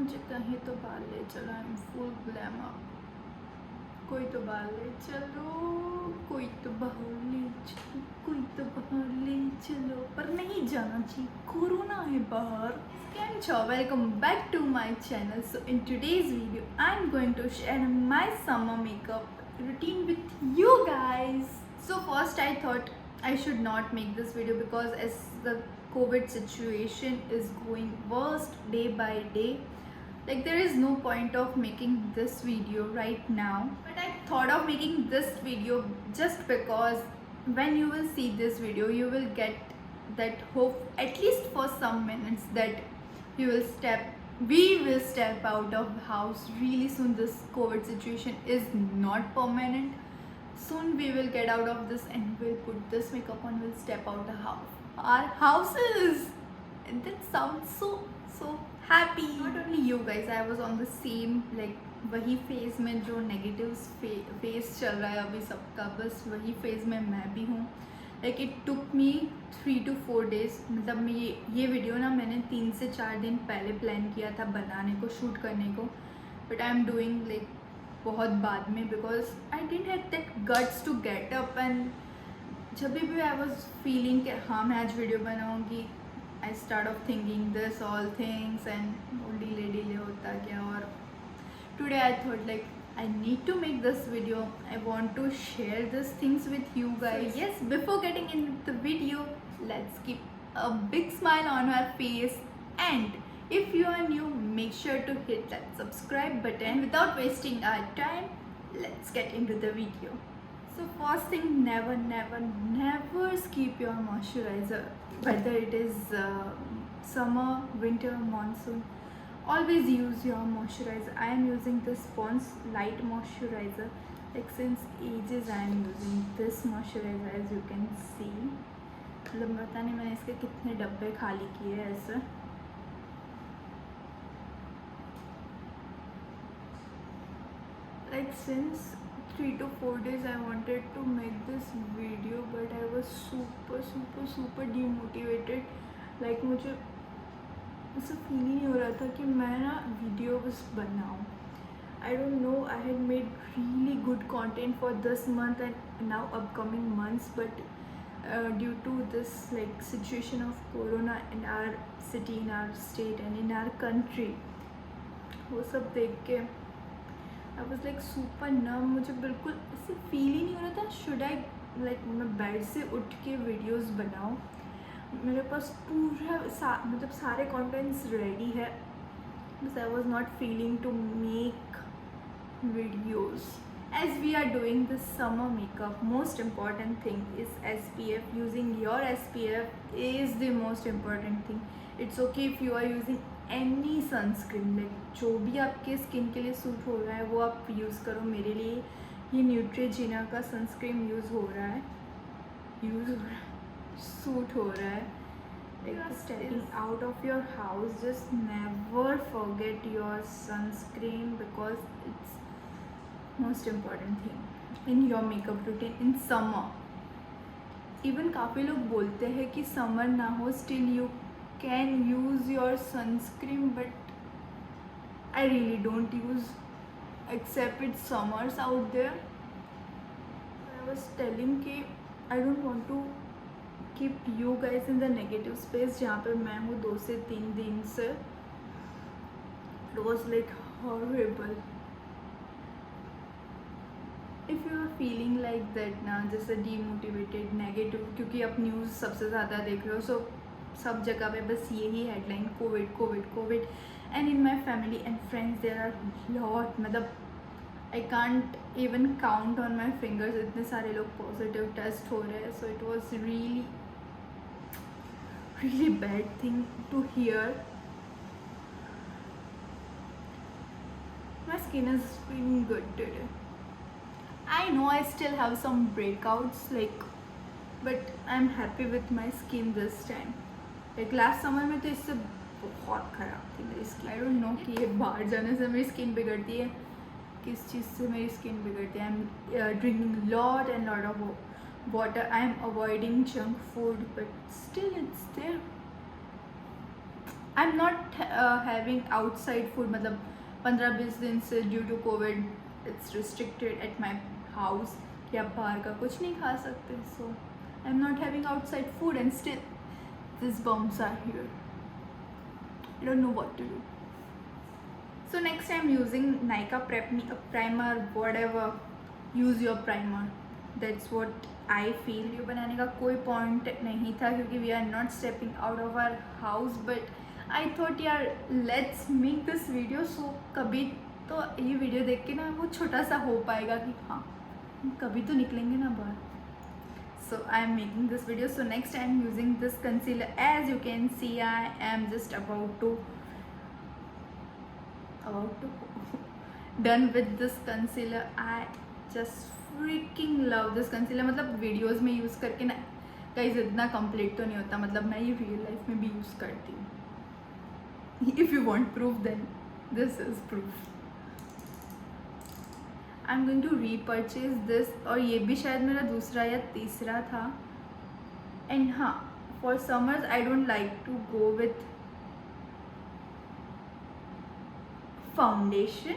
मुझे कहीं तो बाहर ले चलो, आई एम फुल ग्लैमर। कोई तो बाहर ले चलो, कोई तो बाहर ले चलो, कोई तो बाहर ले चलो, पर नहीं जाना चाहिए, कोरोना है बाहर। Keम Chao, welcome back to my channel. So in today's video I'm going to share my summer makeup routine with you guys. So first I thought I should not make this video because as the COVID situation is going worst day by day, like there is no point of making this video right now, but I thought of making this video just because when you will see this video you will get that hope at least for some minutes that you will we will step out of the house really soon. This COVID situation is not permanent. Soon we will get out of this and we'll put this makeup on, we'll step out the house, our houses. And that sounds so happy. Not only you guys, I was on the same like वही phase में जो negative phase चल रहा है अभी सबका, बस वही फेज में मैं भी हूँ. Like it took me 3 to 4 days. मतलब मैं ये वीडियो ना मैंने 3 से 4 दिन पहले प्लान किया था बनाने को, शूट करने को, but I am doing like बहुत बाद में because I didn't have that guts to get up. And जब भी आई वॉज फीलिंग कि हाँ मैं आज वीडियो बनाऊँगी, I start of thinking this all things and वो डिले होता गया. और today I thought like I need to make this video. I want to share these things with you guys. So, yes, before getting into the video, let's keep a big smile on our face, and if you are new, make sure to hit that subscribe button. Without wasting our time, let's get into the video. So first thing, never skip your moisturizer, whether it is summer, winter, monsoon. Always use your moisturizer. I am using this Pond's light moisturizer. Like since ages I am using this moisturizer, as you can see. मतलब पता नहीं मैंने इसके कितने डब्बे खाली किए हैं ऐसे. Like since 3 to 4 days I wanted to make this video, but I was super demotivated. Like मुझे ऐसा फील ही नहीं हो रहा था कि मैं ना वीडियो बस बनाऊँ. I don't know, I had made really good content for this month and now upcoming months, but due to this like situation of corona in our city, in our state and in our country, वो सब देख के I was like super numb. मुझे बिल्कुल ऐसे feel ही नहीं हो रहा था शुड आई लाइक मैं बेड से उठ के वीडियोस बनाऊँ. मेरे पास पूरा मतलब सारे कंटेंट्स रेडी है, बस I was not feeling to make videos. As we are doing this summer makeup, most important thing is SPF. Using your SPF is the most important thing. It's okay if you are using any sunscreen, like जो भी आपके skin के लिए suit हो रहा है वो आप यूज़ करो. मेरे लिए ये न्यूट्रीजिना का सनस्क्रीन यूज़ हो रहा है, सूट हो रहा है. Like stepping out of your house, just never forget your sunscreen because it's most important thing in your makeup routine in summer. Even काफ़ी लोग बोलते हैं कि समर ना हो still you can use your sunscreen, but I really don't use except it's summers out there. I was telling कि I don't want to keep you guys in the negative space जहाँ पे मैं हूँ 2 से 3 दिन से. It was like horrible. If you are feeling like that ना, जैसे demotivated, negative, क्योंकि आप न्यूज़ सबसे ज़्यादा देख रहे हो, सो सब जगह पे बस यही headline covid. And in my family and friends there are lot, मतलब I can't even count on my fingers इतने सारे लोग पॉजिटिव टेस्ट हो रहे हैं. So it was really bad thing to hear. My skin is feeling good today. I know I still have some breakouts, like, but I'm happy with my skin this time. Like last summer में तो इससे बहुत ख़राब थी मेरी skin. I don't know कि ये बाहर जाने से मेरी स्किन बिगड़ती है, किस चीज़ से मेरी स्किन बिगड़ती है. I'm drinking lot of water. I'm avoiding junk food, but still it's there. I am not having outside food, मतलब 15-20 दिन से due to covid it's restricted at my house कि आप बाहर का कुछ नहीं खा सकते. So I am not having outside food and still this buns are here. I don't know what to do. So next I'm using Nykaa Prep Me a primer, whatever, use your primer. That's what I feel. Video बनाने का कोई point नहीं था क्योंकि we are not stepping out of our house, but I thought यार let's make this video. So कभी तो ये वीडियो देख के ना वो छोटा सा हो पाएगा कि हाँ कभी तो निकलेंगे ना बाहर. So I am making this video. So next I am using this concealer. As you can see, I am just about to done with this concealer. I just freaking love this concealer. मतलब videos में use करके ना guys इतना complete तो नहीं होता, मतलब मैं ये रियल लाइफ में भी यूज़ करती हूँ. If you want proof then this is proof. I am going to repurchase this, और ये भी शायद मेरा दूसरा या तीसरा था. एंड हाँ, for summers I don't like to go with foundation.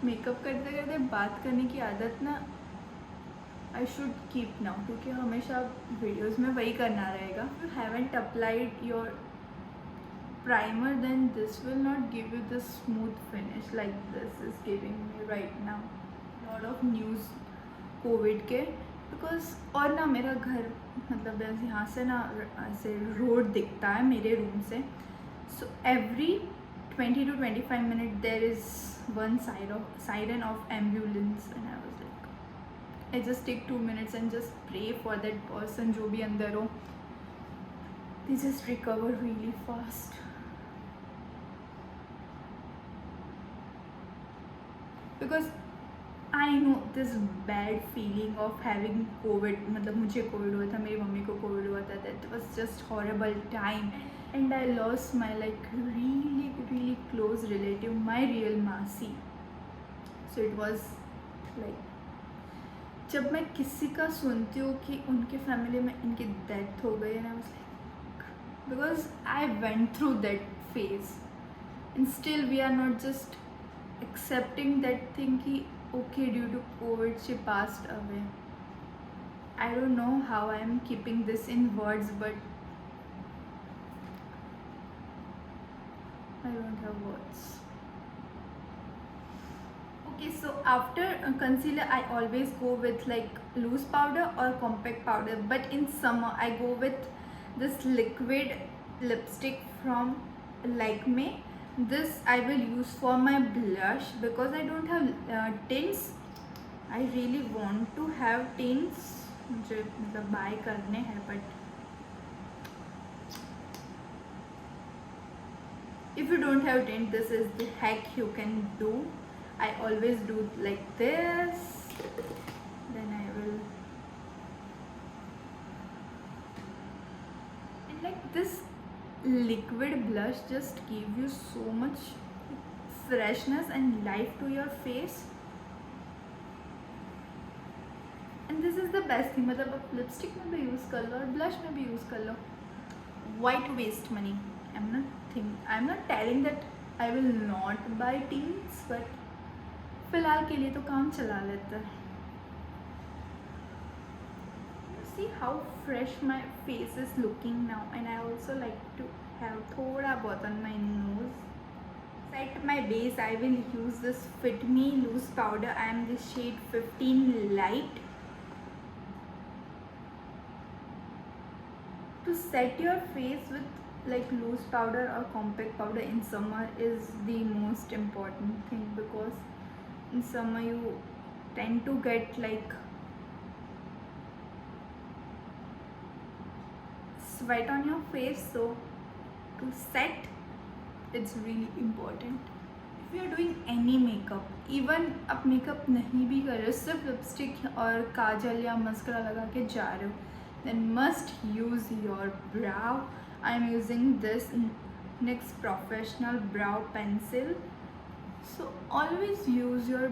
Makeup करते करते बात करने की आदत ना आई शुड कीप नाउ, क्योंकि हमेशा वीडियोस में वही करना रहेगा. You haven't applied your primer then this will not give you the smooth finish like this is giving me right now. Lot of news Covid के बिकॉज, और ना मेरा घर मतलब यहाँ से ना ऐसे रोड दिखता है मेरे रूम से. So every 20 to 25 minutes there is one siren of ambulance, and I was like, I just take 2 minutes and just pray for that person जो भी अंदर हो, they just recover really fast. Because I know this bad feeling of having COVID. मतलब मुझे Covid हुआ था, मेरी mummy को कोविड हुआ था. That was just horrible time. And I lost my like really close relative, my real Masi. So it was like, जब मैं किसी का सुनती हूँ कि उनके फैमिली में इनकी डेथ हो गई, and I was like, because I went through that phase, and still we are not just accepting that thing कि okay due to COVID she passed away. I don't know how I am keeping this in words, but I don't have words. Okay, so after concealer I always go with like loose powder or compact powder, but in summer I go with this liquid lipstick from Lakme. This I will use for my blush because I don't have tints. I really want to have tints, मुझे मतलब buy करने हैं, but if you don't have tint, this is the hack you can do. I always do like this, then I will, and like this liquid blush just give you so much freshness and life to your face. And this is the best thing, मतलब आप lipstick में भी use कर लो और blush में भी use कर लो. Why to waste money? I'm not telling that I will not buy tints, but फिलहाल के लिए तो काम चला लेते हैं. You see how fresh my face is looking now, and I also like to have थोड़ा बहुत on my nose. Set my base, I will use this Fit Me loose powder. I am the shade 15 light. To set your face with like loose powder or compact powder in summer is the most important thing, because in summer you tend to get like sweat on your face, so to set it's really important. If you are doing any makeup, even आप makeup नहीं भी कर रहे हो, सिर्फ lipstick और काजल या mascara लगा के जा रहे हो, then must use your brow. I am using this NYX Professional Brow Pencil. So always use your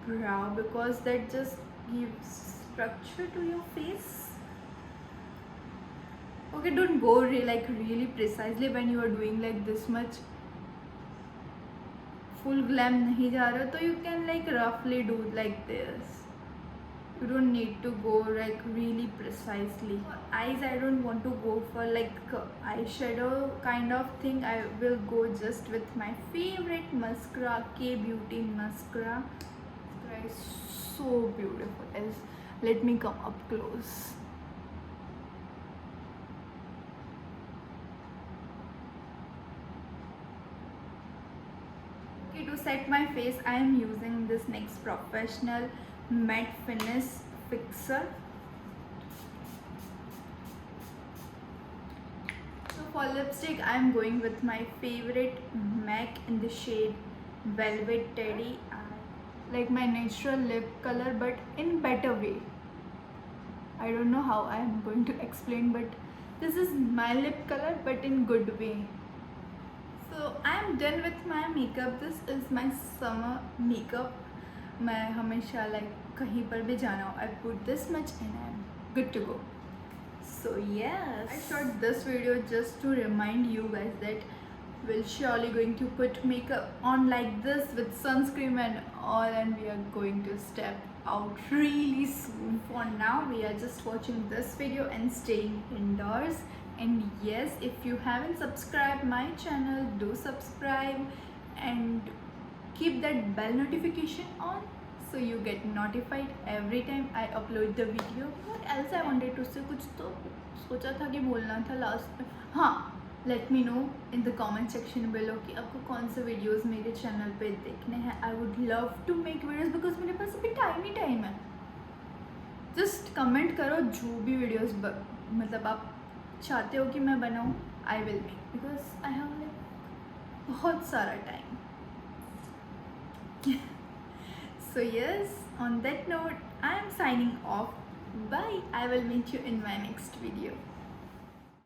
brow because that just gives structure to your face. Okay, don't go like really precisely when you are doing like this much. Full glam नहीं जा रहे हो तो you can like roughly do like this. You don't need to go like really precisely. For eyes, I don't want to go for like eyeshadow kind of thing. I will go just with my favorite mascara, K Beauty mascara. Mascara is so beautiful. Let me come up close. Okay, to set my face, I am using this NYX Professional Matte Finish Fixer. So for lipstick, I am going with my favorite MAC in the shade Velvet Teddy. Like my natural lip color, but in better way. I don't know how I am going to explain, but this is my lip color, but in good way. So I am done with my makeup. This is my summer makeup. मैं हमेशा like कहीं पर भी जाना हो, I put this much and I am good to go. So yes, I shot this video just to remind you guys that we're surely going to put makeup on like this with sunscreen and all, and we are going to step out really soon. For now, we are just watching this video and staying indoors. And yes, if you haven't subscribed my channel, do subscribe and keep that bell notification on so you get notified every time I upload the video. What else I wanted to say? कुछ तो सोचा था कि बोलना था last में. हाँ, let me know in the comment section below कि आपको कौन से videos मेरे channel पे देखने हैं. I would love to make videos because मेरे पास अभी टाइम है. Just comment करो जो भी videos मतलब आप चाहते हो कि मैं बनाऊँ. I will make because I have like बहुत सारा time. So yes, on that note, I am signing off. Bye. I will meet you in my next video.